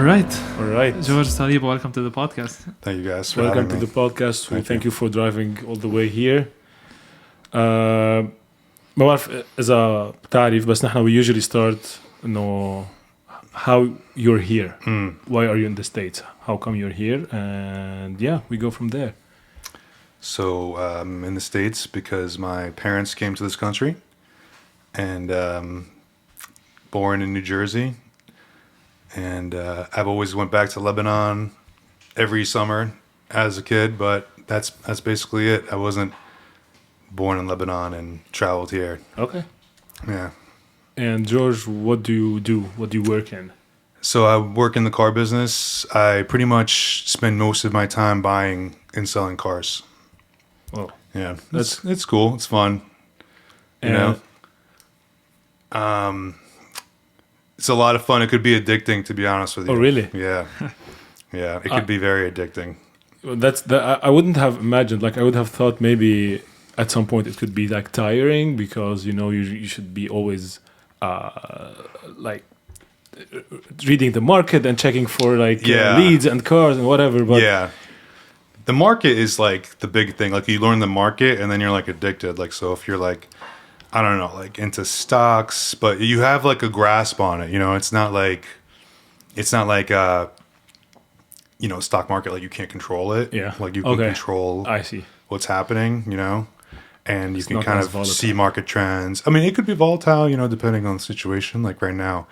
All right. George, Saliba, welcome to the podcast. Thank you guys for Welcome having to me. the podcast. Thank you for driving all the way here. ما بعرف إذا بتعرف بس نحن we usually start إنه how you're here. Why are you in the States? How come you're here? And yeah, we go from there. So in the States because my parents came to this country and born in New Jersey. And I've always went back to Lebanon every summer as a kid, but that's basically it. I wasn't born in Lebanon and traveled here. Okay. Yeah. And George, what do you do? What do you work in? So I work in the car business. I pretty much spend most of my time buying and selling cars. Oh, Yeah, it's cool. It's fun. You know. It's a lot of fun. It could be addicting, to be honest with you. Oh, really? Yeah. Yeah, it could be very addicting. I wouldn't have imagined. Like I would have thought maybe at some point it could be like tiring because you should be always like reading the market and checking for like leads and cars and whatever. But yeah, the market is like the big thing. Like you learn the market and then you're like addicted. Like so, if you're like I don't know, like into stocks, but you have like a grasp on it. You know, it's not like stock market. Like you can't control it. Yeah, like you can control. I see what's happening. You know. And you can kind of volatile. see market trends. I mean, it could be volatile, depending on the situation. Like right now,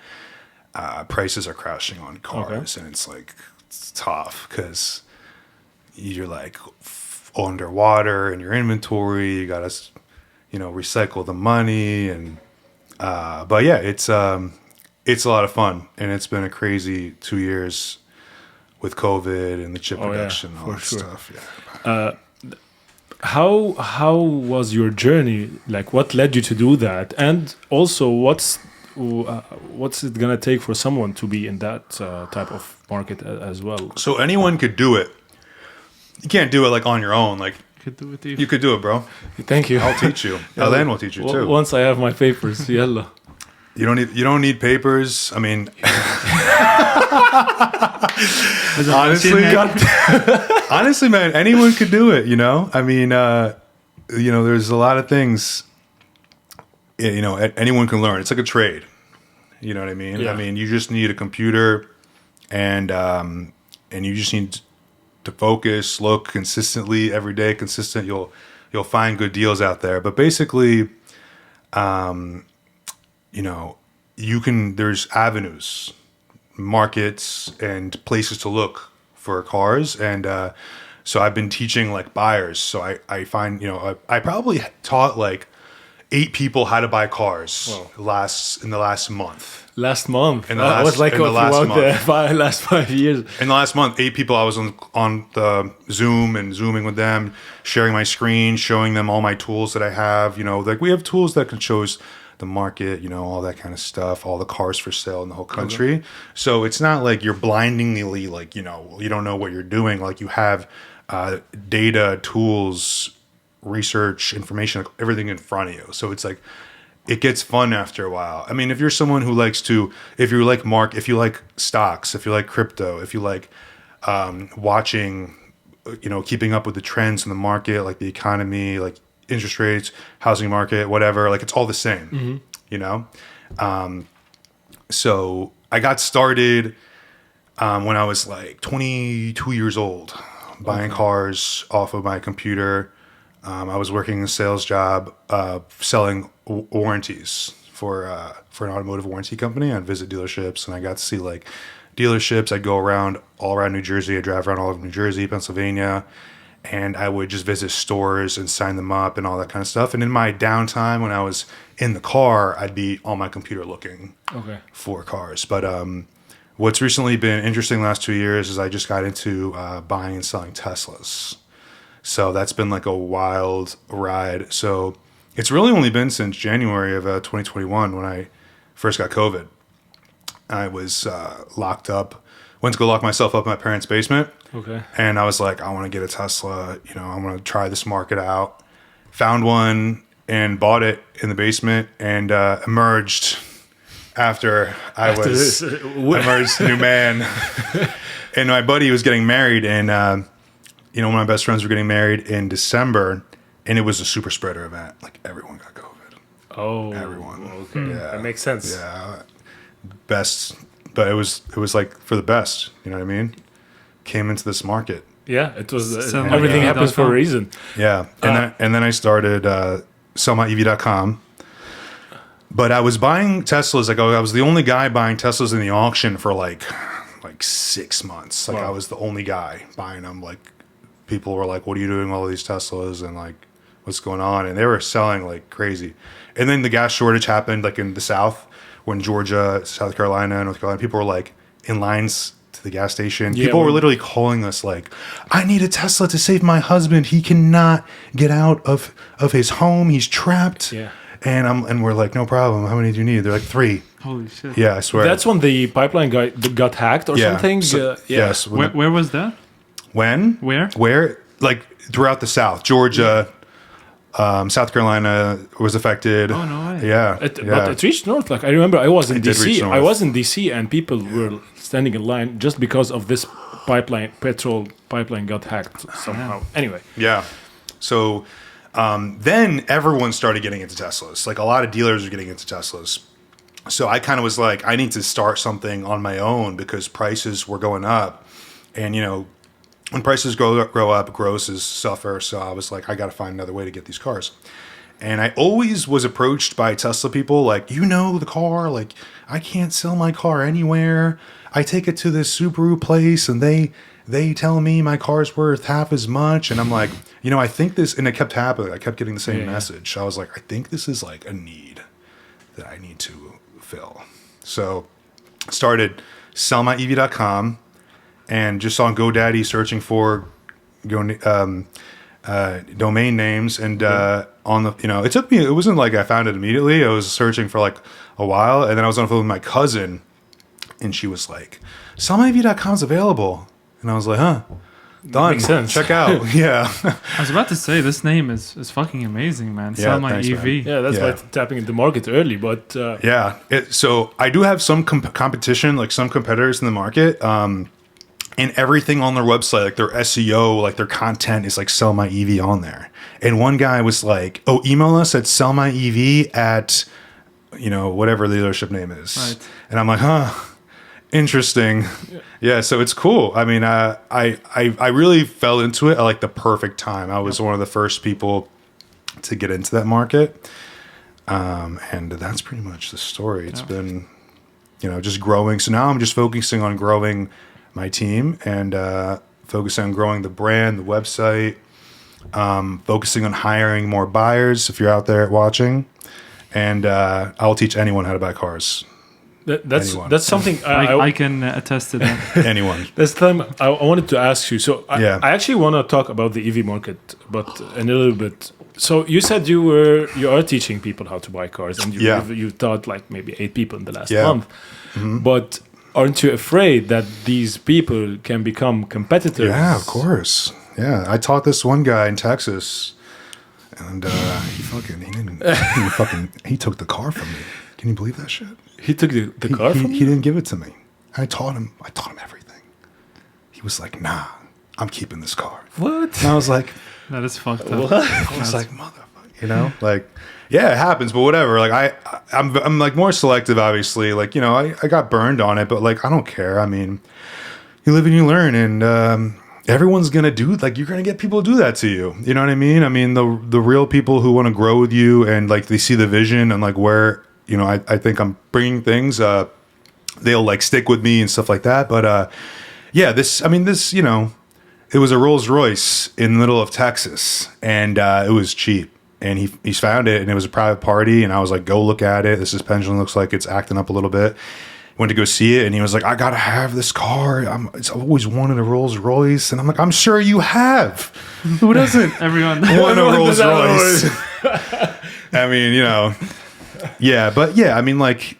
prices are crashing on cars, and it's like it's tough because you're like underwater in your inventory. You got to, recycle the money, and but yeah, it's a lot of fun, and it's been a crazy 2 years with COVID and the chip production and all that stuff. Yeah. How was your journey? Like, what led you to do that? And also, what's it gonna take for someone to be in that type of market as well? So anyone could do it. You can't do it like on your own. Like you could do it, bro. Thank you. I'll teach you. Alain will teach you too. Once I have my papers, yalla. You don't need papers. I mean, honestly, man, anyone could do it. I mean, there's a lot of things. Anyone can learn. It's like a trade. You know what I mean? Yeah. I mean, you just need a computer, and you just need to focus, look consistently every day. Consistent, you'll find good deals out there. But basically, there's avenues, markets, and places to look for cars. And so I've been teaching like buyers. So I find, I probably taught like 8 people how to buy cars in the last month. Last month? In the last, was like in the last month. Last 5 years. In the last month, 8 people I was on the Zoom and Zooming with them, sharing my screen, showing them all my tools that I have. Like we have tools that can show us the market, all that kind of stuff, all the cars for sale in the whole country. So it's not like you're blindingly like, you don't know what you're doing. Like you have data, tools, research, information, like everything in front of you. So it's like, it gets fun after a while. I mean, if you're someone who likes to, if you like stocks, if you like crypto, if you like watching, keeping up with the trends in the market, like the economy, like interest rates, housing market, whatever, like it's all the same, so I got started when I was like 22 years old, buying cars off of my computer. I was working a sales job, selling warranties for an automotive warranty company. I'd visit dealerships, and I got to see like dealerships. I'd go around all around New Jersey. I drive around all over New Jersey, Pennsylvania. And I would just visit stores and sign them up and all that kind of stuff. And in my downtime, when I was in the car, I'd be on my computer looking for cars. But what's recently been interesting the last 2 years is I just got into buying and selling Teslas. So that's been like a wild ride. So it's really only been since January of 2021 when I first got COVID. I was locked up. Went to go lock myself up in my parents' basement. Okay. And I was like, I want to get a Tesla. I want to try this market out. Found one and bought it in the basement and emerged after I After was this, emerged a new man. And my buddy was getting married, and one of my best friends were getting married in December, and it was a super spreader event. Like everyone got COVID. Oh, Everyone. Okay, Yeah. that makes sense. Yeah, best, but it was like for the best. You know what I mean? Came into this market. Yeah, it was. So, Everything yeah. happens for a reason. Yeah, and then I started sellmyev.com. But I was buying Teslas. Like I was the only guy buying Teslas in the auction for like 6 months. Like Wow. I was the only guy buying them. Like people were like, "What are you doing with all these Teslas?" And like, "What's going on?" And they were selling like crazy. And then the gas shortage happened, like in the South, when Georgia, South Carolina, North Carolina, people were like in lines to the gas station. Yeah, People were when- literally calling us like, "I need a Tesla to save my husband. He cannot get out of his home. He's trapped." Yeah. And we're like, "No problem. How many do you need?" They're like, 3. Holy shit. Yeah, I swear. That's when the pipeline guy got hacked or yeah. something. So- Yeah. Yes. Where was that? When? Where? Where? Like throughout the South, Georgia, South Carolina was affected. Oh, no way. Yeah. But it reached north. Like I remember, I was in It did reach DC. north. I was in DC, and people were standing in line just because of this petrol pipeline got hacked somehow. Anyway, Yeah. So then everyone started getting into Teslas. Like a lot of dealers are getting into Teslas. So I kind of was like, I need to start something on my own because prices were going up. And, when prices grow up, grosses suffer. So I was like, I got to find another way to get these cars. And I always was approached by Tesla people like, the car, like I can't sell my car anywhere. I take it to this Subaru place and they tell me my car's worth half as much. And I'm like, I think this, and it kept happening. I kept getting the same message. I was like, I think this is like a need that I need to fill. So I started sellmyev.com and just on GoDaddy searching for domain names. And on the, it took me, it wasn't like I found it immediately. I was searching for like a while. And then I was on the phone with my cousin and she was like, sellmyev.com is available. And I was like, huh, done. Makes sense. Check out. Yeah. I was about to say this name is fucking amazing, man. Yeah, Sell my thanks, EV. man. yeah, that's Yeah. why tapping into the market early. But Yeah. So I do have some competition, like some competitors in the market. And everything on their website, like their SEO, like their content is like Sell My EV on there. And one guy was like, "Oh, email us at sellmyev at, whatever the dealership name is." Right. And I'm like, huh, interesting. Yeah. So it's cool. I mean, I really fell into it at like the perfect time. I was one of the first people to get into that market. And that's pretty much the story. It's been, just growing. So now I'm just focusing on growing my team and focusing on growing the brand, the website, focusing on hiring more buyers if you're out there watching. And I'll teach anyone how to buy cars. Anyone. that's something I can attest to that. Anyone. This time I wanted to ask you. So Yeah. I actually want to talk about the EV market, but in a little bit. So you said you are teaching people how to buy cars, and you taught like maybe 8 people in the last month. Mm-hmm. But aren't you afraid that these people can become competitors? Yeah, of course. Yeah, I taught this one guy in Texas, and he took the car from me. Can you believe that shit? He took the car from He you? didn't give it to me. I taught him everything. He was like, "Nah, I'm keeping this car." What? And I was like, That is fucked up. I was like, motherfucker, like, yeah, it happens, but whatever. Like I'm like more selective, obviously. Like, I got burned on it, but like, I don't care. I mean, you live and you learn, and everyone's gonna you're gonna get people to do that to you. You know what I mean? I mean, the real people who want to grow with you and like they see the vision and like where, I think I'm bringing things, they'll like stick with me and stuff like that. But yeah, this, it was a Rolls Royce in the middle of Texas, and it was cheap. And he's found it, and it was a private party. And I was like, "Go look at it. The suspension looks like it's acting up a little bit." Went to go see it, and he was like, "I gotta have this car. I've always wanted a Rolls Royce." And I'm like, "I'm sure you have. Who doesn't Everyone. want a Everyone Rolls does have a Royce?" I mean, yeah, but yeah, I mean, like,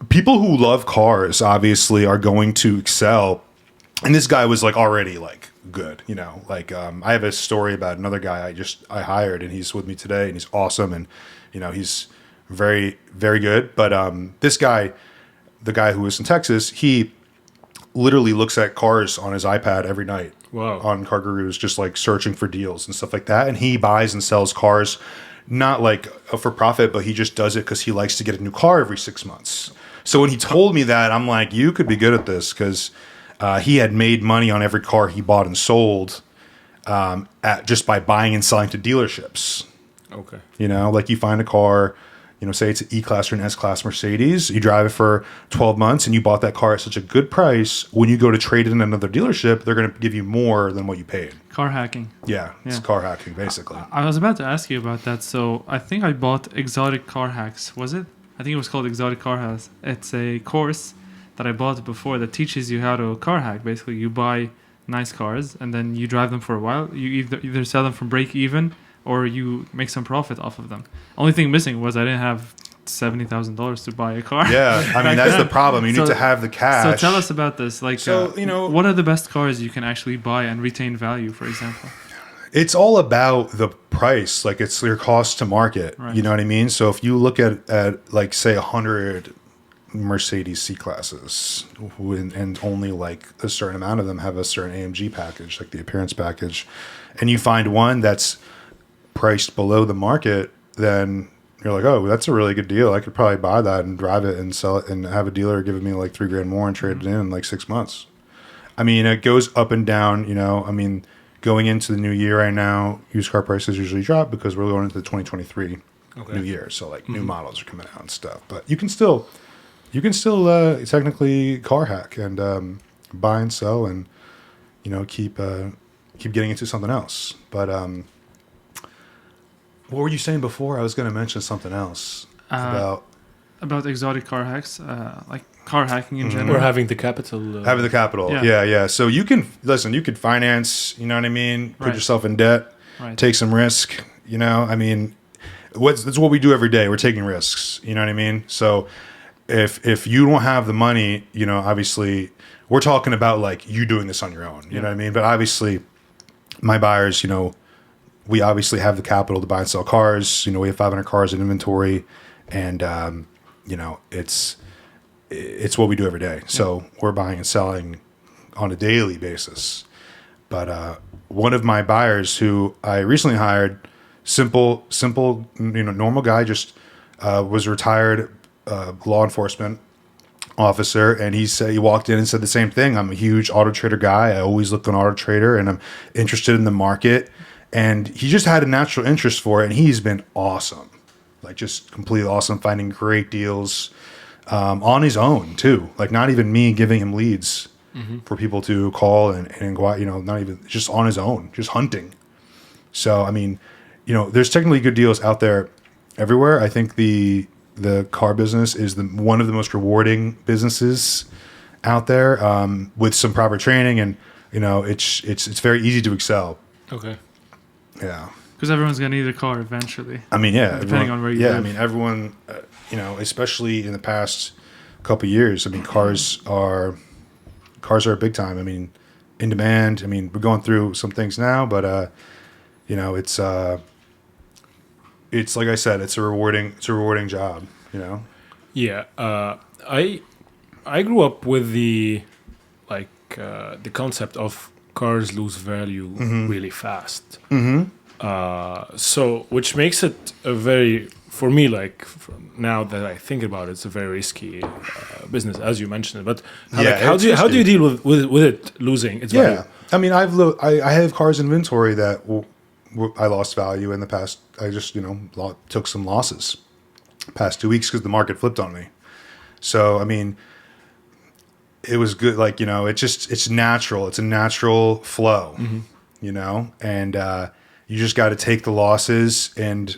people who love cars obviously are going to excel. And this guy was like already like good, like I have a story about another guy I hired, and he's with me today, and he's awesome, and he's very, very good. But this guy, the guy who was in Texas, he literally looks at cars on his iPad every night. Wow. On Car Gurus, just like searching for deals and stuff like that. And he buys and sells cars, not like for profit, but he just does it because he likes to get a new car every 6 months. So when he told me that, I'm like, you could be good at this, because he had made money on every car he bought and sold just by buying and selling to dealerships. Okay. You know, like you find a car, you know, say it's an E-Class or an S-Class Mercedes, you drive it for 12 months and you bought that car at such a good price. When you go to trade it in another dealership, they're going to give you more than what you paid. Car hacking. Yeah, it's car hacking, basically. I was about to ask you about that. So I think I bought Exotic Car Hacks. Was it? I think it was called Exotic Car Hacks. It's a course that I bought before that teaches you how to car hack. Basically, you buy nice cars and then you drive them for a while. You either sell them from break even or you make some profit off of them. Only thing missing was I didn't have $70,000 to buy a car. Yeah, I mean, that's the problem. You need to have the cash. So tell us about this. Like, So, you know, what are the best cars you can actually buy and retain value, for example? it's all about the price. Like, it's your cost to market. Right. You know what I mean? So if you look at like, say, 100 Mercedes C-Classes, and only like a certain amount of them have a certain AMG package, like the appearance package, and you find one that's priced below the market, then you're like, oh, that's a really good deal. I could probably buy that and drive it and sell it and have a dealer give me like $3,000 more and trade it in like 6 months. I mean, it goes up and down, you know. I mean, going into the new year right now, used car prices usually drop because we're going into the 2023 new year. So like new models are coming out and stuff, but you can still technically car hack and buy and sell and, you know, keep getting into something else. But what were you saying before? I was going to mention something else about exotic car hacks, like car hacking in general. Or having the capital. having the capital. Yeah. Yeah. So you can finance. You know what I mean? Put Right. yourself in debt. Right. Take some risk. You know, I mean, that's what we do every day. We're taking risks. You know what I mean? So if you don't have the money, you know, obviously we're talking about like you doing this on your own. You know what I mean? But obviously, my buyers, you know, we obviously have the capital to buy and sell cars. You know, we have 500 cars in inventory, and you know, it's what we do every day. So we're buying and selling on a daily basis. But one of my buyers who I recently hired, simple, you know, normal guy, just was retired law enforcement officer, and he walked in and said the same thing. I'm a huge Auto Trader guy. I always look on Auto Trader, and I'm interested in the market. And he just had a natural interest for it, and he's been awesome, like just completely awesome, finding great deals on his own too. Like not even me giving him leads for people to call and go out, you know, not even just on his own, just hunting. So I mean, you know, there's technically good deals out there everywhere. I think the car business is one of the most rewarding businesses out there with some proper training, and you know, it's very easy to excel. Okay. Yeah. Because everyone's gonna need a car eventually. I mean, yeah. Depending on where you live. I mean, everyone, you know, especially in the past couple of years, I mean, cars are big time. I mean, in demand. I mean, we're going through some things now, but you know, it's like I said, it's a rewarding job. You know. Yeah. I grew up with the concept of cars lose value really fast. So, which makes it for me, like now that I think about it, it's a very risky business, as you mentioned. But how do you deal with it losing its value? I mean, I have cars in inventory that I lost value in the past. I just, you know, took some losses past 2 weeks because the market flipped on me. So, I mean, it was good. Like, you know, it's natural. It's a natural flow, you know, and you just got to take the losses and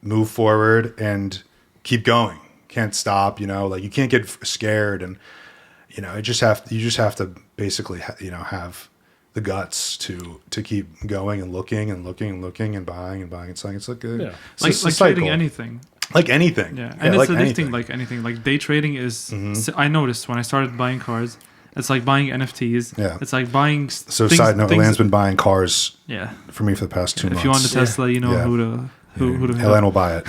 move forward and keep going. Can't stop, you know, like you can't get scared, and, you know, you just have to basically, you know, have the guts to keep going and looking and buying and selling. It's like like trading anything. Like anything. Yeah, and it's like addicting anything. like anything. Like day trading is. I noticed when I started buying cars, it's like buying NFTs. Yeah. It's like buying. So side note, Elan's been buying cars. Yeah. For me for the past 2 months. If you want a Tesla, you know who to hit Elan up. will buy it.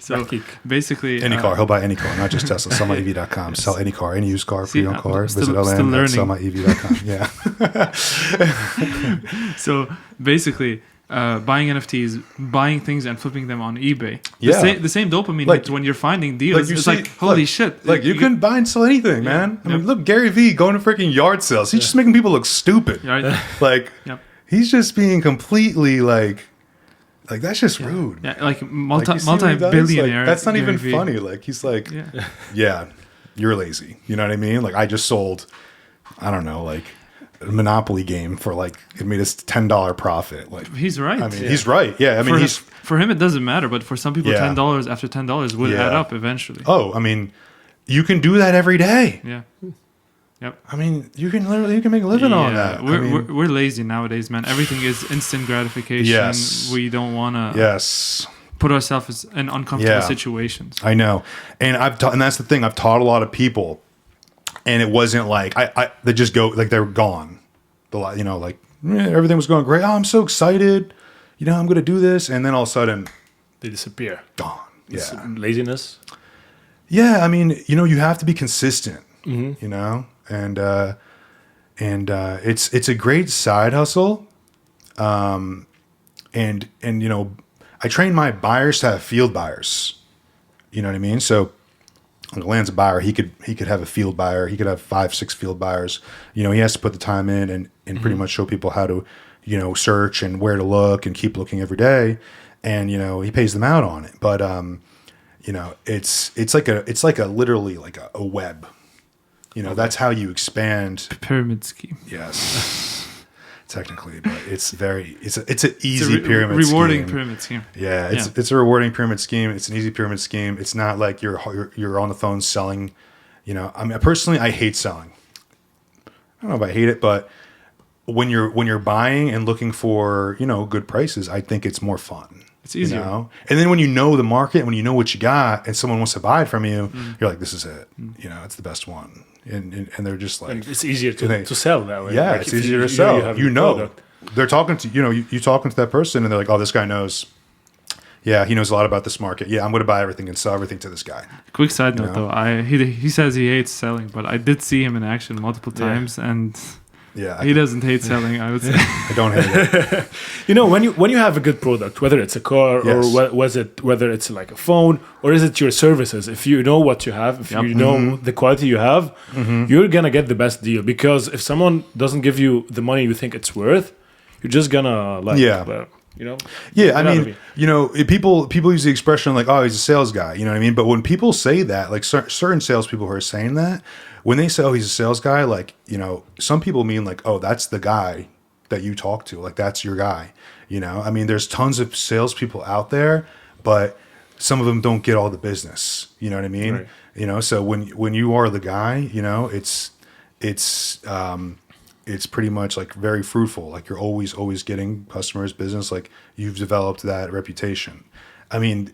So Kick. basically, Any car. He'll buy any car, not just Tesla. SellMyEV.com. Sell any car, any used car, See, pre-owned car. I'm still- Visit still Alan at learning. SellMyEV.com. Yeah. So basically, buying NFTs, buying things and flipping them on eBay. Yeah. The same dopamine Like- hit when you're finding deals. like you It's see- like, holy look, shit. Like you can buy and sell anything, Yeah. man. I mean, Yep. look, Gary Vee going to freaking yard sales. He's just making people look stupid. Right? Like Yep. he's just being completely like that's just rude. Yeah, like Like, you see what he does? multi-billionaire. Like, that's not Gary even Vee. funny. Like he's like, Yeah. yeah, you're lazy. You know what I mean? Like I just sold, I don't know, like a Monopoly game for like it made us $10 profit. Like He's right. I mean, he's right. Yeah, I mean for, he's for him, it doesn't matter, but for some people, Yeah. $10 after $10 would Yeah. add up eventually. oh, I mean, you can do that every day. Yeah. Yep. I mean, you can make a living on that. I We're, mean, we're lazy nowadays, man. Everything is instant gratification. Yes. We don't want to yes. put ourselves in uncomfortable Yeah. situations. I know, and and that's the thing. I've taught a lot of people, and it wasn't like they just go like they're gone. Like everything was going great. Oh, I'm so excited. I'm going to do this, and then all of a sudden, They disappear. gone. It's Yeah, laziness. yeah. I mean, you have to be consistent. Mm-hmm. And it's a great side hustle. And I train my buyers to have field buyers. You know what I mean? So like Land's a buyer. He could have a field buyer. He could have 5-6 field buyers. He has to put the time in and pretty much show people how to, search and where to look and keep looking every day. And, he pays them out on it. But, it's like a literally like a web. That's how you expand. Pyramid scheme. Yes, technically, but it's an easy It's a pyramid rewarding scheme. pyramid scheme. Yeah, it's a rewarding pyramid scheme. It's an easy pyramid scheme. It's not like you're on the phone selling. I mean, personally, I hate selling. I don't know if I hate it, but when you're buying and looking for good prices, I think it's more fun. It's easier. And then when you know the market, when you know what you got, and someone wants to buy it from you, you're like, this is it. It's the best one. And they're just like, And it's easier they- to sell that way. yeah, Like it's if easier you to sell. have the product. They're talking to you talking to that person, and they're like, "Oh, this guy knows. Yeah, he knows a lot about this market. Yeah, I'm going to buy everything and sell everything to this guy." Quick side note, know? though, he says he hates selling, but I did see him in action multiple Yeah. times, and Yeah, he doesn't hate selling. I would say. I don't hate it. When you have a good product, whether it's a car Yes. or whether it's like a phone or is it your services, if you know what you have, if Yep. you know the quality you have, you're gonna get the best deal. Because if someone doesn't give you the money you think it's worth, you're just gonna Yeah. Yeah, I Get out of mean, here. people use the expression like, "Oh, he's a sales guy." You know what I mean? But when people say that, like certain salespeople who are saying that, when they say, "Oh, he's a sales guy," like some people mean like, "Oh, that's the guy that you talk to. Like that's your guy." I mean, there's tons of salespeople out there, but some of them don't get all the business. You know what I mean? Right. So when you are the guy, it's pretty much like very fruitful. Like you're always getting customers, business. Like you've developed that reputation. I mean,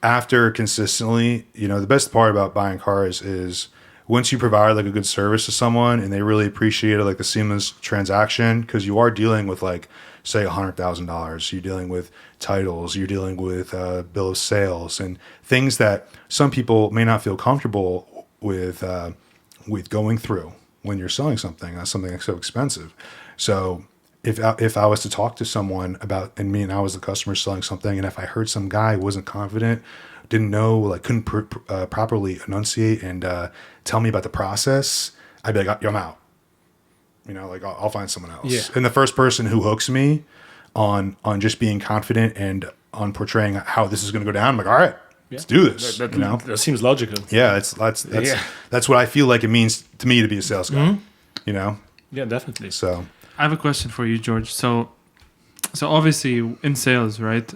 after consistently, the best part about buying cars is once you provide like a good service to someone and they really appreciate it, like the seamless transaction, because you are dealing with like, say $100,000, you're dealing with titles, you're dealing with bill of sales and things that some people may not feel comfortable with going through when you're selling something that's so expensive. So if I was to talk to someone about, and I was the customer selling something, and if I heard some guy wasn't confident, didn't know, like couldn't properly enunciate and tell me about the process, I'd be like, I'm out. Like I'll find someone else. Yeah. And the first person who hooks me on just being confident and on portraying how this is going to go down, I'm like, all right, let's do this. That seems logical. Yeah, that's what I feel like it means to me to be a sales guy. Yeah, definitely. So I have a question for you, George. So obviously in sales, right?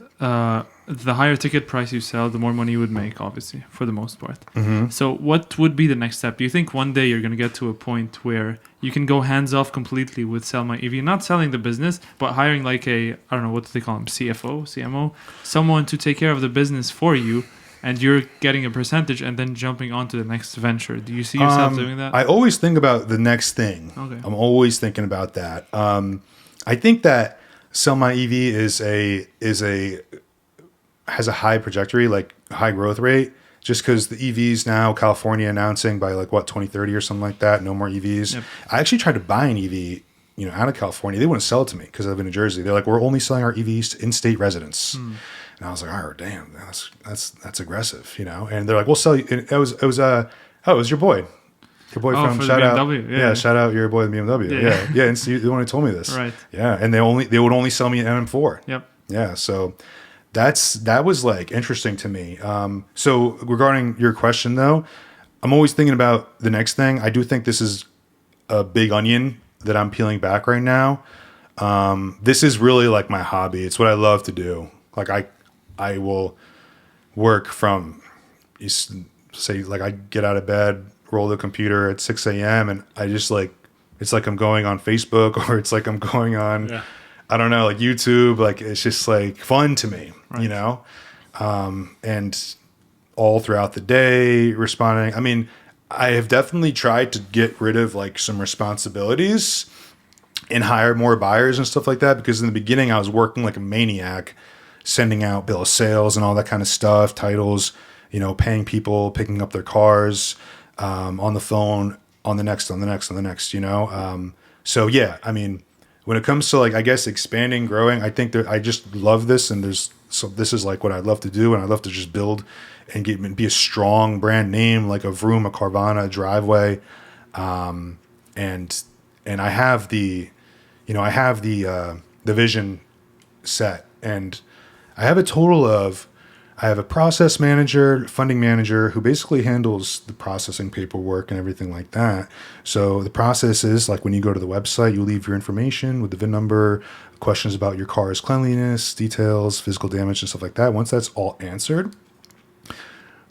The higher ticket price you sell, the more money you would make, obviously, for the most part. So what would be the next step? Do you think one day you're going to get to a point where you can go hands off completely with Sell My EV, not selling the business, but hiring like I don't know, what do they call them? CFO, CMO, someone to take care of the business for you, and you're getting a percentage and then jumping on to the next venture. Do you see yourself doing that? I always think about the next thing. Okay. I'm always thinking about that. I think that Sell My EV is a has a high trajectory, like high growth rate, just because the EVs now, California announcing by like what 2030 or something like that, no more EVs. Yep. I actually tried to buy an EV, out of California. They wouldn't sell it to me because I live in New Jersey. They're like, we're only selling our EVs to in-state residents. And I was like, oh damn, that's aggressive, And they're like, we'll sell you. And it was your boy. Your boy Oh, from for the shout out, BMW, yeah. shout out your boy the BMW, yeah. And the one who told me this, Right. Yeah, and they would only sell me an M4, Yep. yeah. So that was like interesting to me. So regarding your question though, I'm always thinking about the next thing. I do think this is a big onion that I'm peeling back right now. This is really like my hobby. It's what I love to do. Like I will work from, say, like I get out of bed, roll the computer at 6 a.m. and I just like, it's like I'm going on Facebook or it's like I'm going on, I don't know, like YouTube. Like it's just like fun to me, Right. and all throughout the day responding. I mean, I have definitely tried to get rid of like some responsibilities and hire more buyers and stuff like that, because in the beginning I was working like a maniac, sending out bill of sales and all that kind of stuff, titles, paying people, picking up their cars, on the phone, on the next. So yeah, I mean, when it comes to like, I guess expanding, growing, I think that I just love this, and this is like what I love to do, and I love to just build and be a strong brand name like a Vroom, a Carvana, a Driveway, and I have the vision set, and I have a process manager, funding manager, who basically handles the processing paperwork and everything like that. So the process is like when you go to the website, you leave your information with the VIN number, questions about your car's cleanliness, details, physical damage, and stuff like that. Once that's all answered,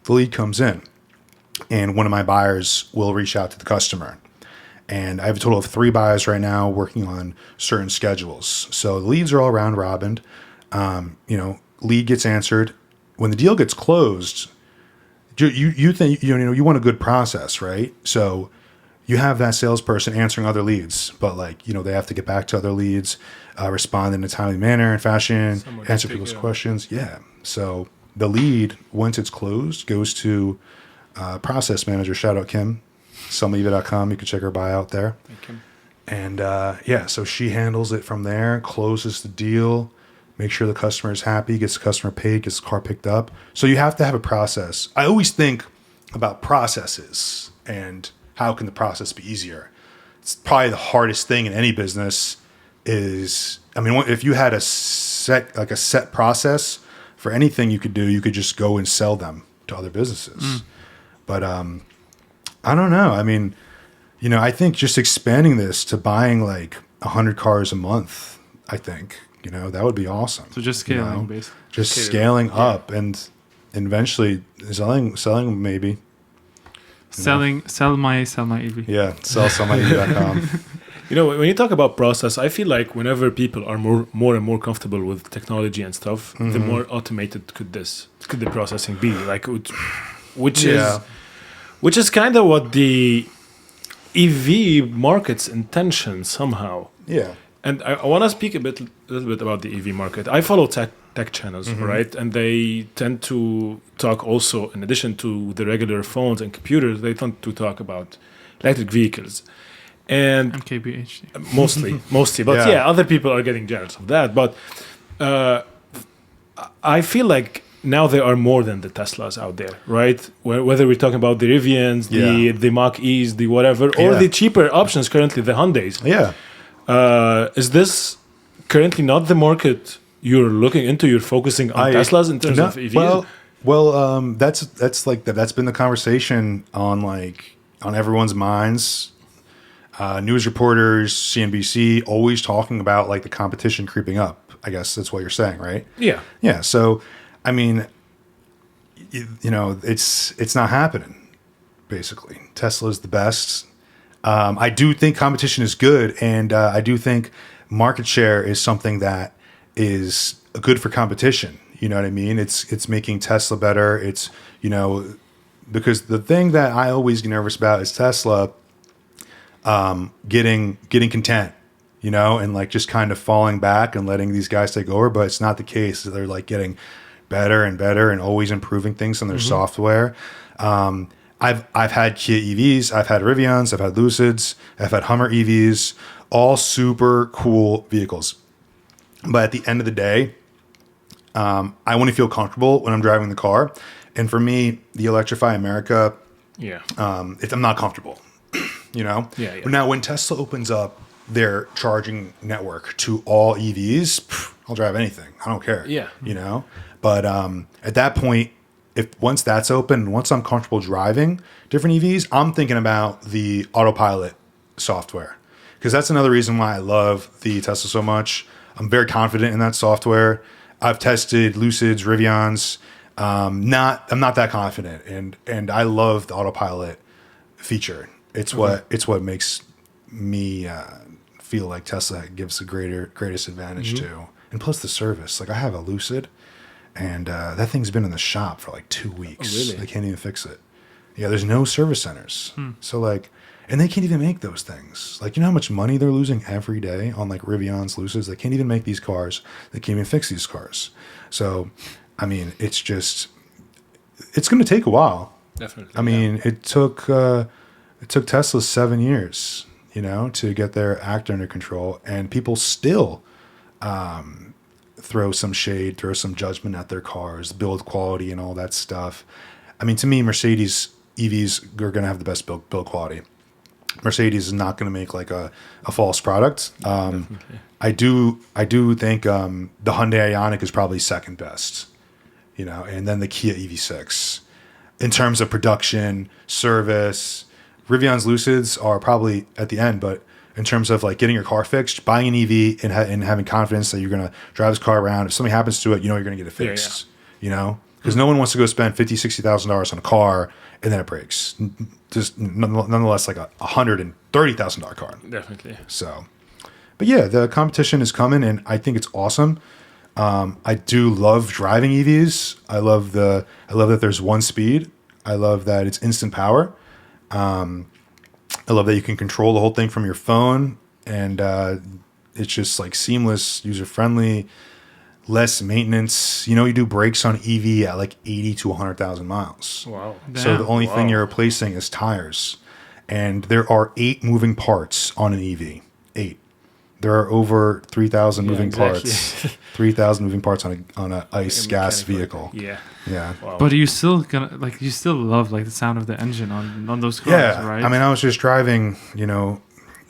the lead comes in, and one of my buyers will reach out to the customer. And I have a total of 3 buyers right now working on certain schedules. So the leads are all round robin. Lead gets answered. When the deal gets closed, you think you want a good process, right? So you have that salesperson answering other leads, but they have to get back to other leads, respond in a timely manner and fashion, answer people's questions. Yeah. So the lead, once it's closed, goes to process manager. Shout out Kim, Saliba.com. You can check her bio out there. Thank you. And so she handles it from there, closes the deal, make sure the customer is happy, gets the customer paid, gets the car picked up. So you have to have a process. I always think about processes and how can the process be easier. It's probably the hardest thing in any business is, I mean, if you had a set process for anything you could do, you could just go and sell them to other businesses. But I don't know. I mean, I think just expanding this to buying like 100 cars a month, I think, that would be awesome. So just scaling, basically. Just scaling up and eventually selling maybe. Sell my EV. Yeah, sell somebody.com. When you talk about process, I feel like whenever people are more and more comfortable with technology and stuff, the more automated could the processing be? Like, which is kind of what the EV market's intention somehow. Yeah. And I want to speak a little bit about the EV market. I follow tech channels, right? And they tend to talk also, in addition to the regular phones and computers, they tend to talk about electric vehicles. And MKBHD. Mostly. But yeah, other people are getting jealous of that. But I feel like now there are more than the Teslas out there, right? Whether we're talking about the Rivians, the Mach-E's, the whatever, or the cheaper options currently, the Hyundais. Yeah. Is this currently not the market you're looking into? You're focusing on Teslas in terms of EVs? Well, that's been the conversation on everyone's minds. News reporters, CNBC, always talking about like the competition creeping up. I guess that's what you're saying, right? Yeah. Yeah. So, I mean, it's not happening. Basically, Tesla's the best. I do think competition is good, and I do think market share is something that is good for competition. You know what I mean? It's making Tesla better. It's because the thing that I always get nervous about is Tesla getting content, and like just kind of falling back and letting these guys take over. But it's not the case. They're like getting better and better and always improving things in their software. I've had Kia EVs, I've had Rivians, I've had Lucids, I've had Hummer EVs, all super cool vehicles. But at the end of the day, I want to feel comfortable when I'm driving the car. And for me, the Electrify America, I'm not comfortable, you know? Yeah. But now when Tesla opens up their charging network to all EVs, I'll drive anything. I don't care. Yeah. You know? But at that point, once that's open, once I'm comfortable driving different EVs, I'm thinking about the autopilot software. Because that's another reason why I love the Tesla so much. I'm very confident in that software. I've tested Lucids, Rivians. I'm not that confident, and I love the autopilot feature. It's what makes me feel like Tesla gives the greatest advantage to. And plus the service. Like I have a Lucid, and that thing's been in the shop for like 2 weeks. Oh, really? They can't even fix it. Yeah, there's no service centers. So like, and they can't even make those things. Like, you know how much money they're losing every day on like Rivians, Lucids? They can't even make these cars. They can't even fix these cars. So, I mean, it's going to take a while. Definitely. I mean, it took Tesla 7 years, you know, to get their act under control, and people still throw some shade, throw some judgment at their cars, build quality and all that stuff. I mean, to me, Mercedes EVs are going to have the best build quality. Mercedes is not going to make like a false product. I do think the Hyundai Ioniq is probably second best, you know, and then the Kia EV6 in terms of production, service. Rivian's Lucids are probably at the end, but in terms of like getting your car fixed, buying an EV and having confidence that you're going to drive this car around. If something happens to it, you know you're going to get it fixed. You know, because no one wants to go spend $50,000-$60,000 on a car and then it breaks. Just nonetheless, like a $130,000 car. Definitely. So, but yeah, the competition is coming, and I think it's awesome. I do love driving EVs. I love that there's one speed. I love that it's instant power. I love that you can control the whole thing from your phone, and it's just like seamless, user friendly, less maintenance. You know, you do brakes on EV at like 80 to 100,000 miles. Wow. So the only thing you're replacing is tires, and there are 8 moving parts on an EV. 8. There are over 3,000 moving parts. 3,000 moving parts on a ICE gas vehicle. Yeah. Wow. But you still love like the sound of the engine on those cars, right? I mean, I was just driving, you know,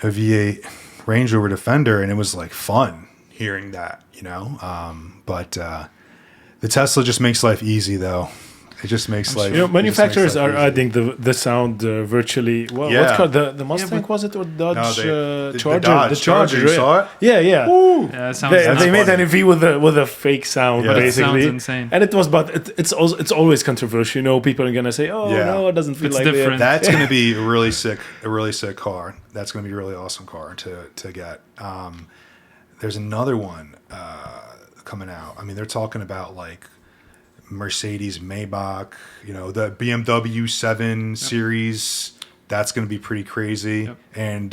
a V8 Range Rover Defender, and it was like fun hearing that, you know. But the Tesla just makes life easy, though. It just makes life. You know, manufacturers are adding the sound virtually. What's called the Mustang? Was it or Dodge Charger? The Charger. You saw it? Yeah. Yeah, it sounds They made an EV with a fake sound, basically. It sounds insane. And it was, but it's always controversial. You know, people are gonna say, no, it doesn't feel It's like different. That's going to be a really sick car. That's going to be a really awesome car to get. There's another one coming out. I mean, they're talking about like Mercedes Maybach, you know, the BMW 7 Series. That's going to be pretty crazy. Yep. And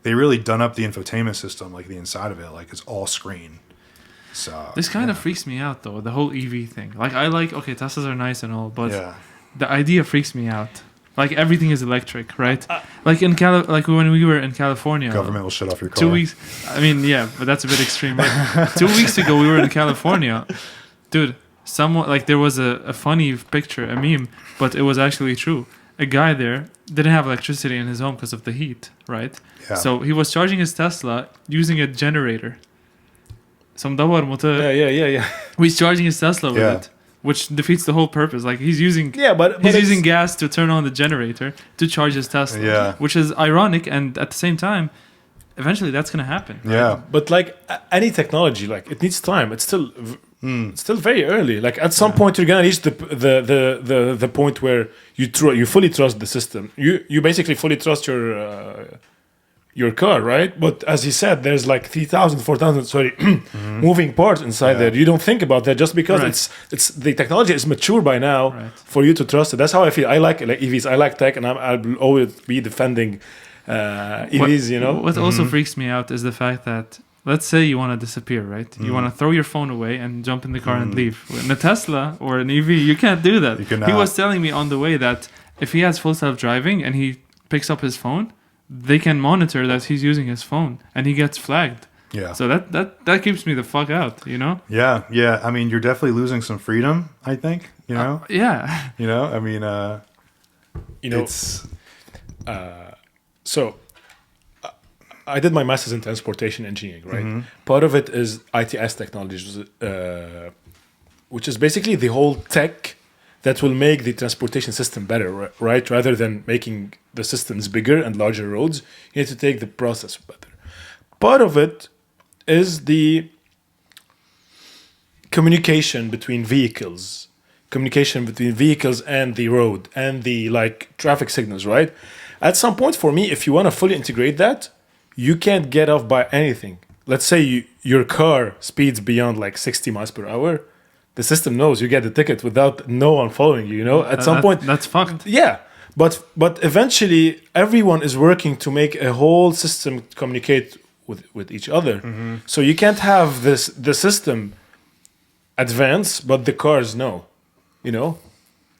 they really done up the infotainment system, like the inside of it, like it's all screen. So this kind of freaks me out, though, the whole EV thing. Like, Teslas are nice and all, but yeah. the idea freaks me out. Like, everything is electric, right? Like when we were in California, Government will shut off your car. 2 weeks. I mean, yeah, but that's a bit extreme. But 2 weeks ago, we were in California, dude. Someone, like, there was a funny picture, a meme, but it was actually true. A guy there didn't have electricity in his home because of the heat, right? Yeah. So he was charging his Tesla using a generator. Yeah. He's charging his Tesla with it, which defeats the whole purpose. Like, he's using he's using gas to turn on the generator to charge his Tesla, which is ironic, and at the same time, eventually that's going to happen. Right? Yeah. But like any technology, like it needs time. It's still very early. Like at some point, you're gonna reach the point where you fully trust the system. You basically fully trust your car, right? But as he said, there's like 3,000, 4,000, moving parts inside there. You don't think about that just because it's the technology is mature by now for you to trust it. That's how I feel. I like EVs. I like tech, and I'll always be defending EVs. You know. What also freaks me out is the fact that let's say you want to disappear, right? You want to throw your phone away and jump in the car and leave. In a Tesla or an EV, you can't do that. You cannot. He was telling me on the way that if he has full self-driving and he picks up his phone, they can monitor that he's using his phone and he gets flagged. Yeah. So that keeps me the fuck out, you know? Yeah. Yeah. I mean, you're definitely losing some freedom, I think, you know? Yeah. You know, I mean, You know, it's... so I did my master's in transportation engineering, right? Part of it is ITS technologies, which is basically the whole tech that will make the transportation system better, right? Rather than making the systems bigger and larger roads, you need to take the process better. Part of it is the communication between vehicles and the road and the like traffic signals, right? At some point, for me, if you want to fully integrate that, you can't get off by anything. Let's say your car speeds beyond like 60 miles per hour. The system knows you get the ticket without no one following you, you know? At some point... That's fucked. Yeah. But eventually, everyone is working to make a whole system communicate with each other. So you can't have the system advance, but the cars know, you know?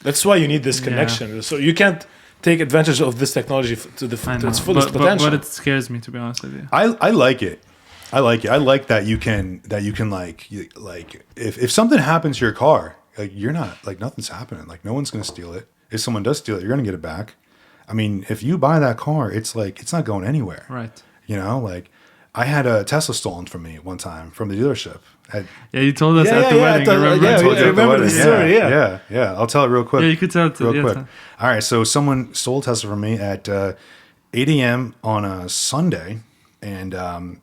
That's why you need this connection. So you can't take advantage of this technology to its fullest potential. But it scares me, to be honest with you. I like it. I like it. I like that you can like if something happens to your car, like you're not like nothing's happening. Like no one's gonna steal it. If someone does steal it, you're gonna get it back. I mean, if you buy that car, it's like it's not going anywhere. Right. You know, like I had a Tesla stolen from me one time from the dealership. Yeah, you told us at the wedding. I remember the story. Yeah. I'll tell it real quick. Yeah, you could tell it real quick. tell. All right, so someone stole a Tesla from me at 8 a.m. on a Sunday, and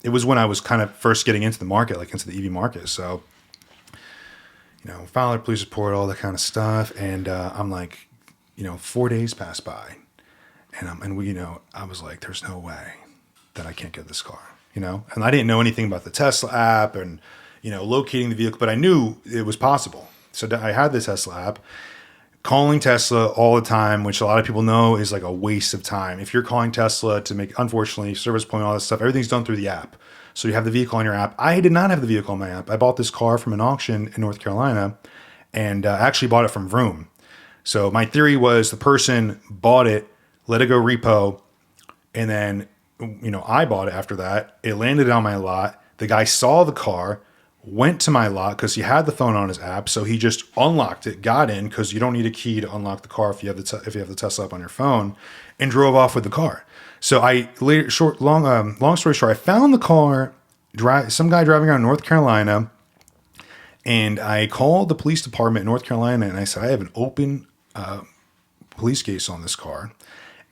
it was when I was kind of first getting into the market, like into the EV market. So, you know, filed a police report, all that kind of stuff, and I'm like, you know, 4 days passed by, and we, you know, I was like, there's no way that I can't get this car, you know, and I didn't know anything about the Tesla app and, you know, locating the vehicle, but I knew it was possible. So I had this Tesla app, calling Tesla all the time, which a lot of people know is like a waste of time. If you're calling Tesla to make, unfortunately, service point, all this stuff, everything's done through the app. So you have the vehicle on your app. I did not have the vehicle on my app. I bought this car from an auction in North Carolina and actually bought it from Vroom. So my theory was the person bought it, let it go repo, and then, you know, I bought it after that. It landed on my lot. The guy saw the car, went to my lot because he had the phone on his app, so he just unlocked it, got in because you don't need a key to unlock the car if you have the Tesla app on your phone, and drove off with the car. So long story short, I found the car, some guy driving around North Carolina, and I called the police department in North Carolina and I said, I have an open police case on this car,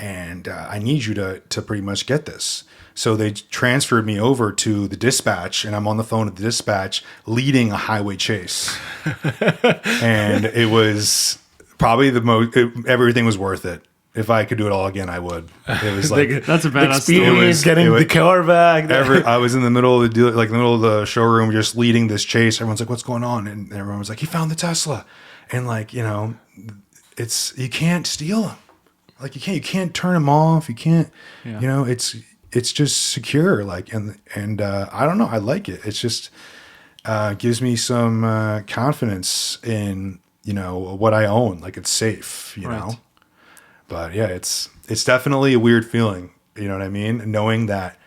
and I need you to pretty much get this. So they transferred me over to the dispatch, and I'm on the phone with the dispatch leading a highway chase. And it was probably everything was worth it. If I could do it all again, I would. It was like That's a badass experience, story. getting the car back. I was in the middle of the deal, like the middle of the showroom, just leading this chase. Everyone's like, "What's going on?" And everyone was like, "He found the Tesla," and like, you know, you can't steal them. Like you can't turn them off. You can't, you know, it's just secure. Like and I don't know. I like it. It's just gives me some confidence in, you know, what I own. Like it's safe. You know. But yeah, it's definitely a weird feeling. You know what I mean? Knowing that,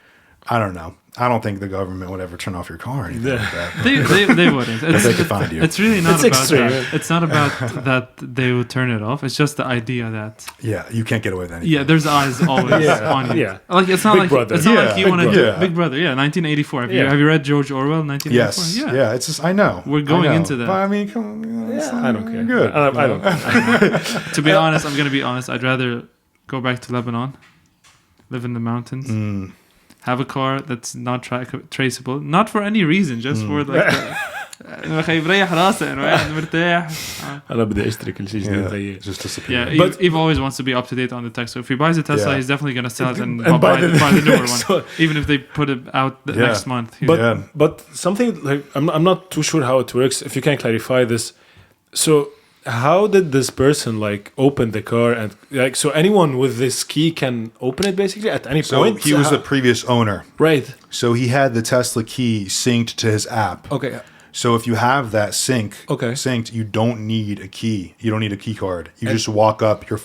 I don't know. I don't think the government would ever turn off your car or anything like that. They wouldn't. They could find you. It's really not about extreme. that. It's not about that they would turn it off. It's just the idea that You can't get away with anything. yeah, there's eyes always on you. Yeah. Like it's not Big like Brother. it's not Yeah. like you Big want to Brother. do Big Brother. Yeah, 1984. Yeah. Have you read George Orwell? 1984. Yes. Yeah. It's just I know. We're going I know. into that. But I mean, come on, I don't care. Good. I don't. To be honest, I'm gonna be honest. I'd rather go back to Lebanon, live in the mountains, have a car that's not traceable, not for any reason, just for like بريح راسي انه قاعد مرتاح. أنا بدي أشتري كل شيء جديد غير. Just disappear. Yeah, But- Eve always wants to be up to date on the tech. So if he buys a Tesla, Yeah. he's definitely gonna sell it and And buy the newer one, So- even if they put it out Yeah. next month. But something like I'm not too sure how it works. If you can clarify this, so how did this person like open the car and like so anyone with this key can open it basically at any So point? he was the previous owner. right. So he had the Tesla key synced to his app. Okay. So if you have that Okay. synced, you don't need a key. You don't need a key card. You just walk up, your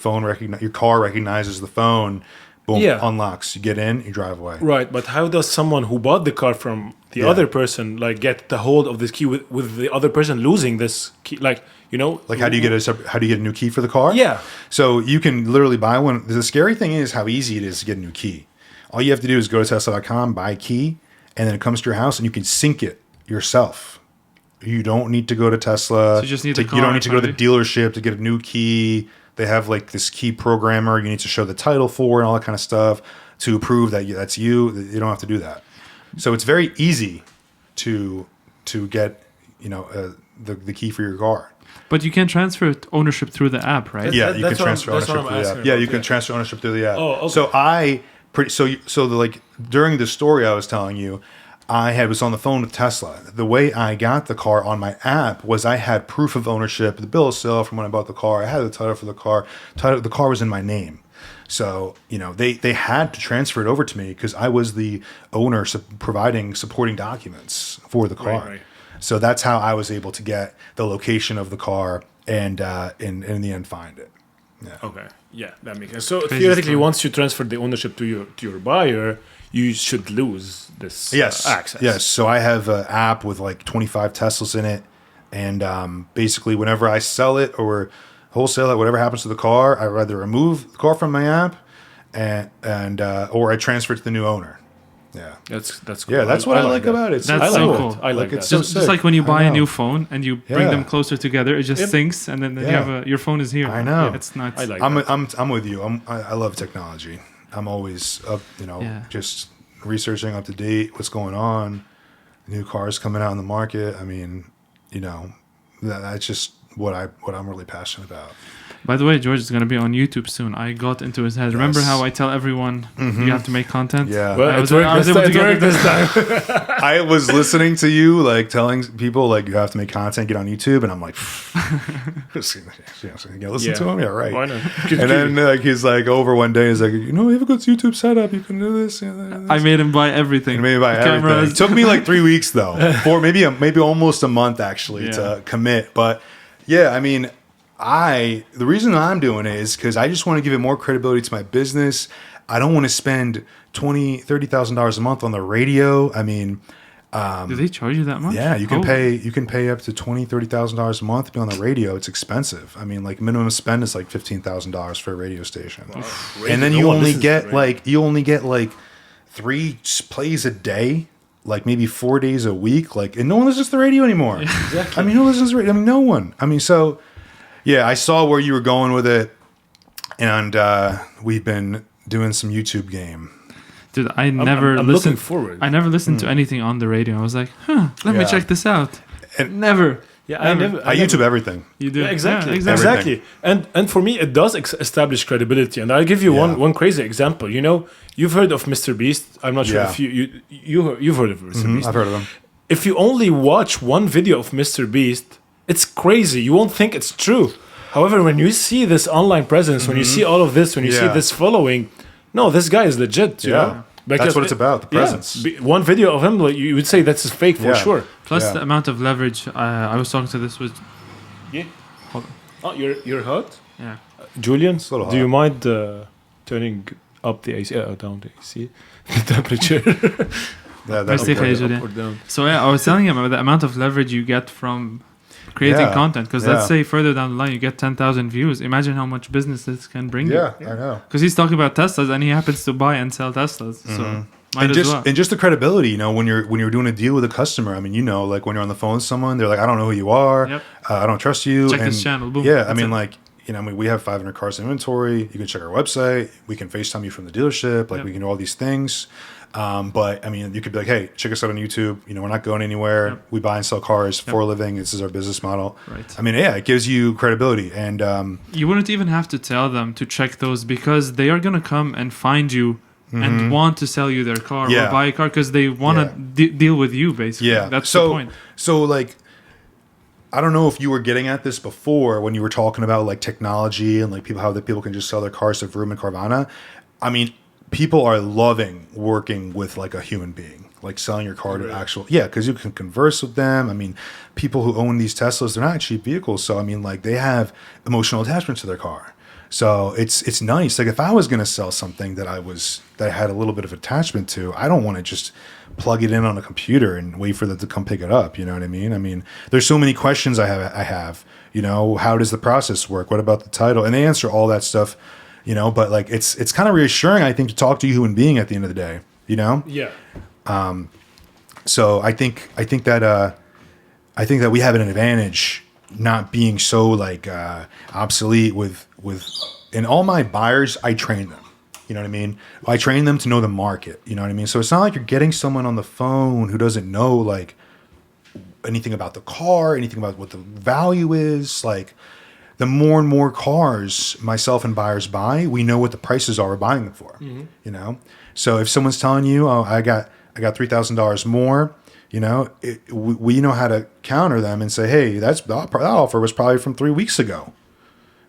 car recognizes the phone, boom, Yeah. unlocks. You get in, you drive away. Right, but how does someone who bought the car from the other person like get the hold of this key with the other person losing this key? Like Like how do you get a new key for the car? Yeah. So you can literally buy one. The scary thing is how easy it is to get a new key. All you have to do is go to Tesla.com, buy a key, and then it comes to your house and you can sync it yourself. You don't need to go to Tesla. So you just need the you don't car, need to go to the probably. dealership to get a new key. They have like this key programmer you need to show the title for and all that kind of stuff to prove that that's you. You don't have to do that. So it's very easy to get the key for your car. But you can transfer ownership through the app, right? Yeah, you can That's what transfer that's what ownership I'm through the asking app. Yeah, about, you can yeah. transfer ownership through the app. Oh, okay. So during the story I was telling you, I was on the phone with Tesla. The way I got the car on my app was I had proof of ownership, the bill of sale from when I bought the car. I had the title for the car. The car was in my name. So, they had to transfer it over to me because I was the owner providing supporting documents for the car. Right. So that's how I was able to get the location of the car and in the end find it. Yeah. Okay. Yeah, that makes sense. So Crazy theoretically, story. once you transfer the ownership to your buyer, you should lose this Yes. access. Yes. So I have an app with like 25 Teslas in it. And basically, whenever I sell it or wholesale it, whatever happens to the car, I either remove the car from my app and or I transfer it to the new owner. Yeah. That's cool. Yeah, that's what I like that. about it. That's I so like cool. that. I like it's that. so Just sick. like when you I buy a know. new phone and you bring Yeah. them closer together, it just Yep. syncs, and then you Yeah. have your phone is here. I know. Yeah, it's nuts. I like I'm that. I'm with you. I love technology. I'm always up, Yeah. just researching up to date what's going on. New cars coming out in the market. I mean, that's just what I'm really passionate about. By the way, George is going to be on YouTube soon. I got into his head. Remember Yes. how I tell everyone you have to make content? Yeah. Well, I it was able worked to get this time. I was listening to you like telling people like you have to make content, get on YouTube, and I'm like, listen Yeah. to him, yeah, right. Why not? And then he's like over one day, he's like, we have a good YouTube setup. You can do this. I made him buy everything. And maybe buy everything. Cameras. It took me like 3 weeks though, for maybe almost a month actually Yeah. to commit. But yeah, I mean, the reason I'm doing it is because I just want to give it more credibility to my business. I don't want to spend $30,000 a month on the radio. I mean, Do they charge you that much? yeah, you can Oh. pay up to $30,000 a month to be on the radio. It's expensive. I mean, like minimum spend is like $15,000 for a radio station, and then No you one only listens to get radio. like 3 plays a day, like maybe 4 days a week, like, and no one listens to the radio anymore. Exactly. I mean, who listens to radio? I mean, no one. I mean, so yeah, I saw where you were going with it, and we've been doing some YouTube game. Dude, I I'm never looking listened. forward. I never listened to anything on the radio. I was like, let me Yeah. check this out. And- Never. Yeah, I never. I YouTube everything. You do. Yeah, exactly, Yeah, exactly. And for me, it does establish credibility. And I'll give you Yeah. one crazy example. You've heard of Mr. Beast. I'm not sure Yeah. if you've heard of Mr. Beast. I've heard of them. If you only watch one video of Mr. Beast, it's crazy. You won't think it's true. However, when you see this online presence, when you see all of this, when you see Yeah. this following, no, this guy is legit. You Yeah. know? That's what it's about, the presence. One video of him, like, you would say that's fake for Yeah. sure. Plus Yeah. the amount of leverage. I was talking to this with. Yeah. Hold Oh, you're hot, Yeah. Julian. a little Do you hot. mind turning up the AC? Down the AC, the temperature. Yeah, Merci, that's Khalid. okay. Yeah. Up or down. So yeah, I was telling him about the amount of leverage you get from creating Yeah. content. Because Yeah. let's say further down the line you get 10,000 views. Imagine how much business this can bring you. Yeah, I know. Because he's talking about Teslas and he happens to buy and sell Teslas. So might And as well. just the credibility, when you're doing a deal with a customer. I mean, like when you're on the phone with someone, they're like, I don't know who you are. Yep. I don't trust you. Check and this channel. Boom. Yeah, I That's mean, it. like, we have 500 cars in inventory. You can check our website. We can FaceTime you from the dealership. Like, Yep. we can do all these things. But I mean, you could be like, hey, check us out on YouTube. We're not going anywhere. Yep. We buy and sell cars for a living. This is our business model. Right. I mean, yeah, it gives you credibility. And You wouldn't even have to tell them to check those because they are going to come and find you and want to sell you their car Yeah. or buy a car because they want to Yeah. deal with you, basically. yeah, That's so, the point. So like, I don't know if you were getting at this before when you were talking about like technology and like people, how that people can just sell their cars to Vroom and Carvana. I mean, people are loving working with like a human being, like selling your car to actual, yeah, because you can converse with them. I mean, people who own these Teslas, they're not cheap vehicles. So, I mean, like they have emotional attachment to their car. So it's nice. Like if I was going to sell something that I had a little bit of attachment to, I don't want to just plug it in on a computer and wait for them to come pick it up. You know what I mean? I mean, there's so many questions I have, you know, how does the process work? What about the title? And they answer all that stuff, you know, but like, it's kind of reassuring, I think, to talk to a human being at the end of the day, you know? Yeah. So I think that we have an advantage not being so like obsolete with and all my buyers, I train them. You know what I mean? I train them to know the market. You know what I mean? So it's not like you're getting someone on the phone who doesn't know like anything about the car, anything about what the value is. Like the more and more cars myself and buyers buy, we know what the prices are we're buying them for. You know? So if someone's telling you, oh, I got $3,000 more, you know, we know how to counter them and say, hey, that offer was probably from 3 weeks ago.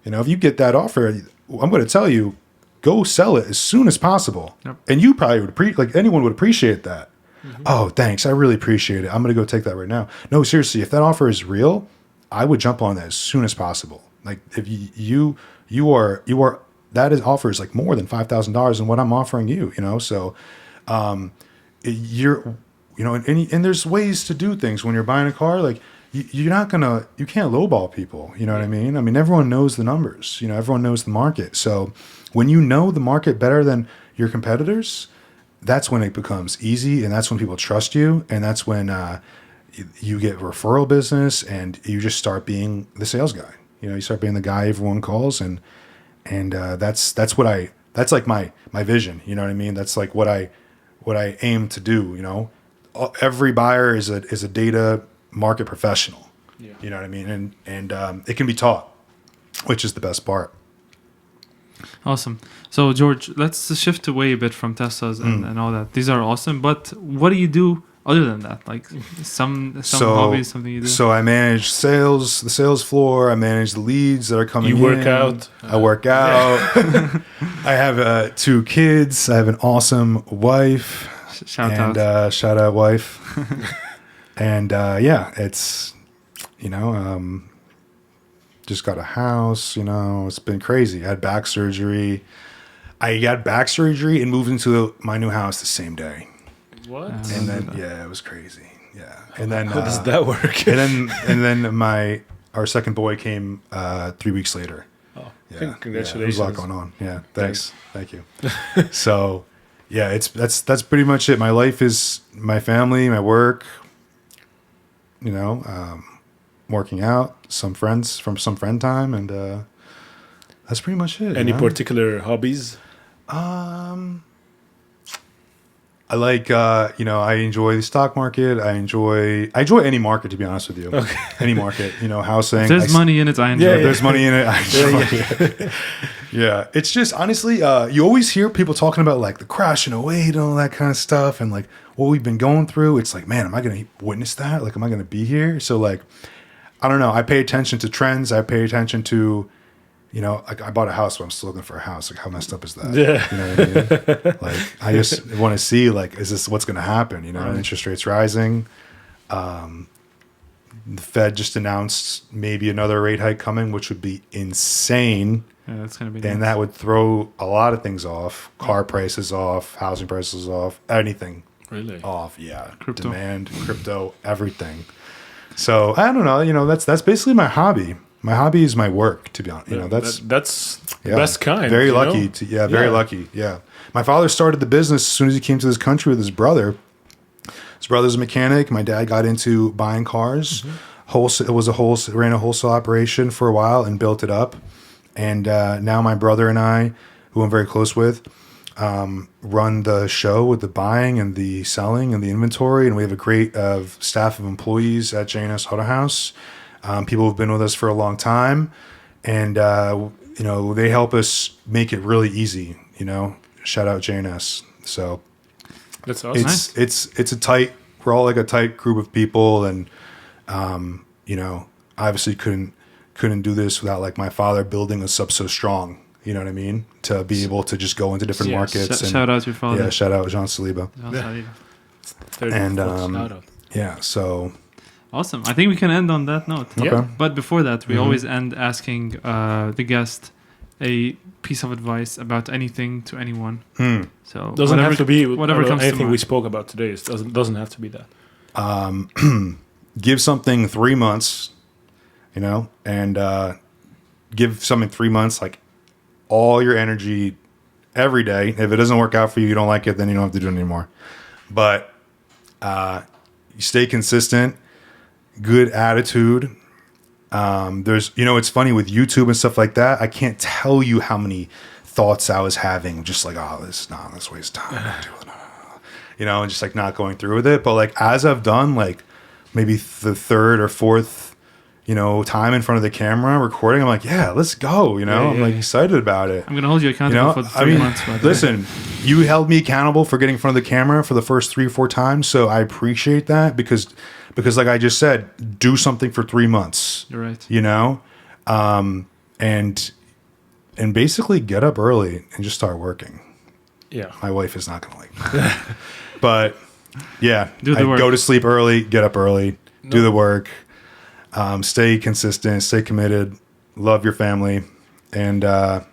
You know, if you get that offer, I'm going to tell you, go sell it as soon as possible. Yep. And you probably would like anyone would appreciate that. Oh, thanks. I really appreciate it. I'm going to go take that right now. No, seriously, if that offer is real, I would jump on that as soon as possible. Like if you are that is offers like more than $5,000 in what I'm offering you, you know? So, you know, and there's ways to do things when you're buying a car. Like you can't lowball people. You know what I mean? I mean, everyone knows the numbers. You know, everyone knows the market. So when you know the market better than your competitors, that's when it becomes easy, and that's when people trust you, and that's when you get referral business, and you just start being the sales guy. You know, you start being the guy everyone calls, and that's like my vision. You know what I mean? That's like what I aim to do. You know, every buyer is a data market professional. Yeah. You know what I mean? And it can be taught, which is the best part. Awesome. So George, let's shift away a bit from Teslas and all that. These are awesome, but what do you do other than that? Like some hobbies, something you do? So I manage sales, the sales floor. I manage the leads that are coming in. You work out. I work out. I have 2 kids. I have an awesome wife. Shout out. Shout out wife. And yeah, it's, you know, just got a house, you know, it's been crazy. I had back surgery. I got back surgery and moved into my new house the same day. What? And then, yeah, it was crazy. Yeah. And then, how does that work? and then our second boy came 3 weeks later. Oh, yeah. Congratulations. Yeah, there's a lot going on. Yeah. Thanks. Thank you. So yeah, that's pretty much it. My life is my family, my work, you know, working out, some friends from some friend time, and that's pretty much it. Any particular hobbies? I like, you know, I enjoy the stock market. I enjoy any market, to be honest with you. Okay. Any market, you know, housing. If there's money in it, I enjoy it. If there's money in it, I enjoy it. Yeah. It's just, honestly, you always hear people talking about like the crash in 08 and all that kind of stuff and like what we've been going through. It's like, man, am I going to witness that? Like, am I going to be here? So like, I don't know. I pay attention to trends. I pay attention to, you know, like I bought a house, but I'm still looking for a house. Like, how messed up is that? Yeah. You know what I mean? Like, I just want to see, like, is this what's going to happen? You know, right. Interest rates rising. The Fed just announced maybe another rate hike coming, which would be insane. Yeah, that's going to be and nice. That would throw a lot of things off. Car prices off, housing prices off, anything off. Yeah. Crypto. Demand, crypto, everything. So I don't know. You know, that's basically my hobby. My hobby is my work, to be honest. You know, that's the best kind. Very lucky. Very lucky. Yeah. My father started the business as soon as he came to this country with his brother. His brother's a mechanic. My dad got into buying cars. Mm-hmm. Ran a wholesale operation for a while and built it up. And now my brother and I, who I'm very close with, run the show with the buying and the selling and the inventory. And we have a great staff of employees at J&S Auto House. People who've been with us for a long time, and you know, they help us make it really easy. You know, shout out J&S. So that's awesome. It's a tight. We're all like a tight group of people, and you know, obviously couldn't do this without like my father building us up so strong. You know what I mean? To be able to just go into different markets. Shout out to your father. Yeah, shout out Jean Saliba. And yeah, so awesome. I think we can end on that note. Yeah. okay. But before that, we always end asking the guest a piece of advice about anything to anyone. So Doesn't have to be whatever comes to anything we mind. spoke about today. It doesn't have to be that. Give something 3 months, you know, and give something 3 months, like all your energy every day. If it doesn't work out for you, you don't like it, then you don't have to do it anymore. But you stay consistent, good attitude. There's, you know, it's funny with YouTube and stuff like that. I can't tell you how many thoughts I was having, just like, oh, this waste time, you know, and just like not going through with it. But like as I've done, like maybe the third or fourth, you know, time in front of the camera recording, I'm like, yeah, let's go. You know, I'm like excited about it. I'm gonna hold you accountable You know, for 3 months. By the way. listen, you held me accountable for getting in front of the camera for the first 3 or 4 times, so I appreciate that because like I just said, do something for 3 months. You're right. You know, and basically get up early and just start working. Yeah. My wife is not gonna like that. But yeah, Do the work. go to sleep early, get up early, do the work, stay consistent, stay committed, love your family, and I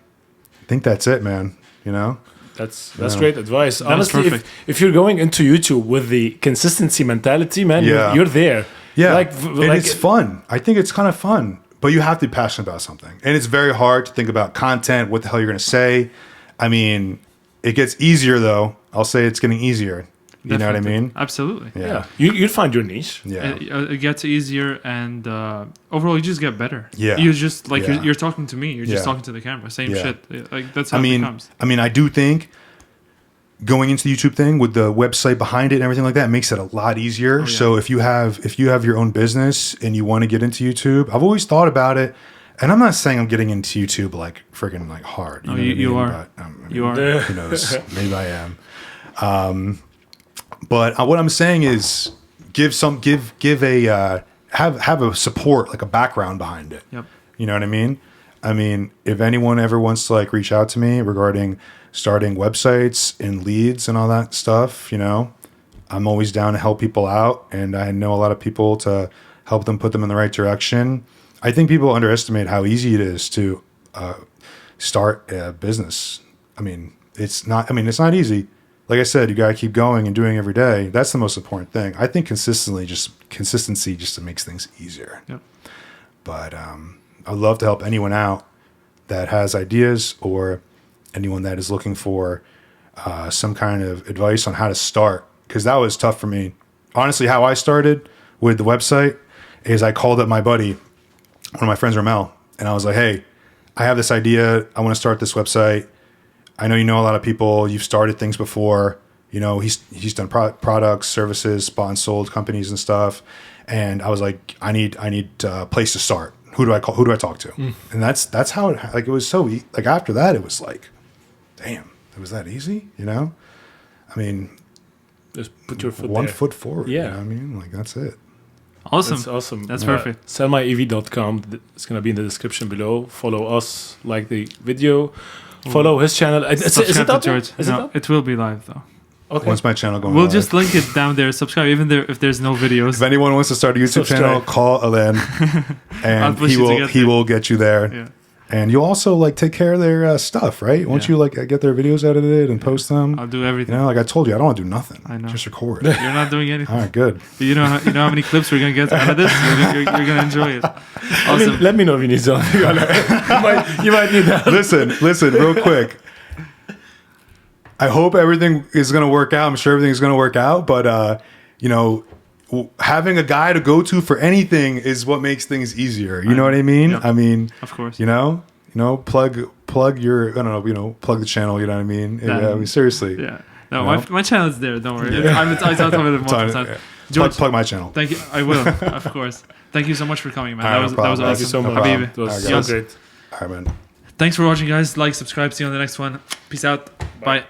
think that's it, man. You know, That's great advice. Honestly, perfect. if you're going into YouTube with the consistency mentality, man, Yeah. you're there. yeah, Like and it's fun. I think it's kind of fun, but you have to be passionate about something, and it's very hard to think about content. What the hell you're going to say? I mean, it gets easier though. I'll say it's getting easier. You know what I Definitely. mean? Absolutely. Yeah. You'll find your niche. Yeah. It gets easier, and overall, you just get better. Yeah. You just like Yeah. you're talking to me. You're just Yeah. talking to the camera. Same Yeah. shit. Like that's how it becomes. I mean, I do think going into the YouTube thing with the website behind it and everything like that makes it a lot easier. yeah. So if you have your own business and you want to get into YouTube, I've always thought about it. And I'm not saying I'm getting into YouTube like freaking like hard. Oh, know what I you mean? are. But, You are. Who knows? Maybe I am. But what I'm saying is give a have a support, like a background behind it. Yep. You know what I mean? I mean, if anyone ever wants to like reach out to me regarding starting websites and leads and all that stuff, you know, I'm always down to help people out, and I know a lot of people to help them put them in the right direction. I think people underestimate how easy it is to start a business. I mean, it's not easy. Like I said, you got to keep going and doing every day. That's the most important thing. I think consistency just makes things easier. Yep. But I'd love to help anyone out that has ideas, or anyone that is looking for some kind of advice on how to start, because that was tough for me. Honestly, how I started with the website is I called up my buddy, one of my friends, Ramel, and I was like, hey, I have this idea. I want to start this website. I know you know a lot of people. You've started things before. You know, he's done products, services, bought and sold companies and stuff. And I was like, I need a place to start. Who do I call? Who do I talk to? And that's how it was so like after that it was like, damn, it was that easy. You know, I mean, Just put your foot one there. foot forward. Yeah. You know what I mean, like that's it. Awesome. That's awesome. That's perfect. Sellmyev.com. It's going to be in the description below. Follow us, like the video. Follow his channel. Is it Subscribe to up there? George. Is it No, up? it will be live though. Okay. Once my channel going We'll live. just link it down there. Subscribe, even there if there's no videos. If anyone wants to start a YouTube Subscribe. channel, call Alain, I'll and push you to get he there. will get you there. Yeah. And you'll also like take care of their stuff, right? Once Yeah. you like get their videos edited and post them, I'll do you everything. know, like I told you, I don't want to do nothing. I know. Just record. You're not doing anything. All right, good. You know how many clips we're gonna get out of this? You're gonna enjoy it. I mean, Awesome. let me know if you need something. you might need that. listen, real quick. I hope everything is going to work out. I'm sure everything's going to work out, but you know, having a guy to go to for anything is what makes things easier. You know what I mean? Yep. I mean, Of course. you know, plug your, I don't know, you know, plug the channel. You know what I mean? That- Yeah, I mean, seriously. Yeah. No, You know? my channel is there. Don't worry. I talked about it multiple It's times. on- George, plug my channel. thank you. I will, of course. Thank you so much for coming, man. All right, That was no problem. awesome. Thank you so No much. problem. It was All right, so guys. great. All right, man. Thanks for watching, guys. Like, subscribe. See you on the next one. Peace out. Bye.